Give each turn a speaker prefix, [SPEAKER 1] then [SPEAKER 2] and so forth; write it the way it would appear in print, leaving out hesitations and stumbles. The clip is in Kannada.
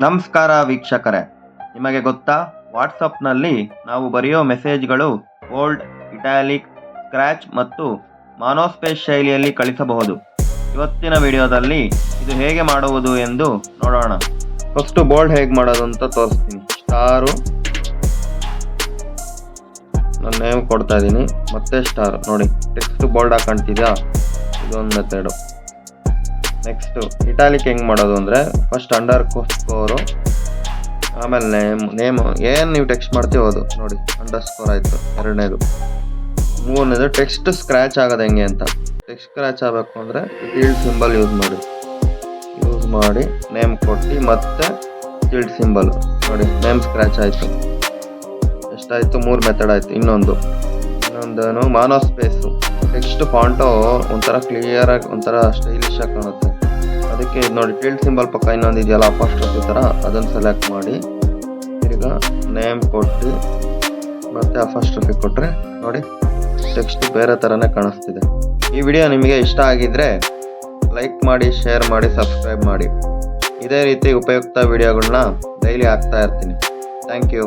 [SPEAKER 1] ನಮಸ್ಕಾರ ವೀಕ್ಷಕರೇ, ನಿಮಗೆ ಗೊತ್ತಾ ವಾಟ್ಸಪ್ನಲ್ಲಿ ನಾವು ಬರೆಯೋ ಮೆಸೇಜ್ಗಳು ಬೋಲ್ಡ್, ಇಟಾಲಿಕ್, ಸ್ಕ್ರ್ಯಾಚ್ ಮತ್ತು ಮಾನೋಸ್ಪೇಸ್ ಶೈಲಿಯಲ್ಲಿ ಕಳಿಸಬಹುದು. ಇವತ್ತಿನ ವಿಡಿಯೋದಲ್ಲಿ ಇದು ಹೇಗೆ ಮಾಡುವುದು ಎಂದು ನೋಡೋಣ. ಫಸ್ಟು ಬೋಲ್ಡ್ ಹೇಗೆ ಮಾಡೋದು ಅಂತ ತೋರಿಸ್ತೀನಿ. ಸ್ಟಾರು ನಾನು ನೇಮ್ ಕೊಡ್ತಾ ಇದ್ದೀನಿ, ಮತ್ತೆ ಸ್ಟಾರ್ ನೋಡಿ, ಟೆಕ್ಸ್ಟ್ ಬೋಲ್ಡ್ ಹಾಕೊಂತಿದ್ಯಾ, ಇದೊಂದು ಮೆಥಡು. ನೆಕ್ಸ್ಟು ಇಟಾಲಿಕ್ ಹೆಂಗೆ ಮಾಡೋದು ಅಂದರೆ ಫಸ್ಟ್ ಅಂಡರ್ ಸ್ಕೋರು, ಆಮೇಲೆ ನೇಮು ಏನು ನೀವು ಟೆಕ್ಸ್ಟ್ ಮಾಡ್ತೀವೋ ಅದು ನೋಡಿ, ಅಂಡರ್ ಸ್ಕೋರ್ ಆಯಿತು ಎರಡನೇದು. ಮೂರನೇದು ಟೆಕ್ಸ್ಟ್ ಸ್ಕ್ರ್ಯಾಚ್ ಆಗೋದು ಹೆಂಗೆ ಅಂತ. ಟೆಕ್ಸ್ಟ್ ಸ್ಕ್ರ್ಯಾಚ್ ಆಗಬೇಕು ಅಂದರೆ ಟಿಲ್ಡ್ ಸಿಂಬಲ್ ಯೂಸ್ ಮಾಡಿ ನೇಮ್ ಕೊಟ್ಟು ಮತ್ತೆ ಟಿಲ್ಡ್ ಸಿಂಬಲ್ ನೋಡಿ, ನೇಮ್ ಸ್ಕ್ರ್ಯಾಚ್ ಆಯಿತು. ಎಷ್ಟಾಯಿತು? 3 ಮೆಥಡ್ ಆಯಿತು. ಇನ್ನೊಂದೇನು ಮಾನೋಸ್ಪೇಸು, ಟೆಕ್ಸ್ಟ್ ಫಾಂಟು ಒಂಥರ ಕ್ಲಿಯರಾಗಿ ಒಂಥರ ಸ್ಟೈಲಿಶ್ ಆಗಿ ಕಾಣುತ್ತೆ, ಅದಕ್ಕೆ ನೋಡಿ ಟಿಲ್ಡ್ ಸಿಂಬಲ್ ಪಕ್ಕ ಇನ್ನೊಂದು ಇದೆಯಲ್ಲ ಅಪಾಸ್ಟ್ರಫಿ ಥರ, ಅದನ್ನು ಸೆಲೆಕ್ಟ್ ಮಾಡಿ ಈಗ ನೇಮ್ ಕೊಟ್ಟು ಮತ್ತೆ ಅಪಾಸ್ಟ್ರಫಿ ಕೊಟ್ಟರೆ ನೋಡಿ ಟೆಕ್ಸ್ಟ್ ಬೇರೆ ಥರನೇ ಕಾಣಿಸ್ತಿದೆ. ಈ ವಿಡಿಯೋ ನಿಮಗೆ ಇಷ್ಟ ಆಗಿದ್ದರೆ ಲೈಕ್ ಮಾಡಿ, ಶೇರ್ ಮಾಡಿ, ಸಬ್ಸ್ಕ್ರೈಬ್ ಮಾಡಿ. ಇದೇ ರೀತಿ ಉಪಯುಕ್ತ ವಿಡಿಯೋಗಳನ್ನ ಡೈಲಿ ಹಾಕ್ತಾ ಇರ್ತೀನಿ. Thank you.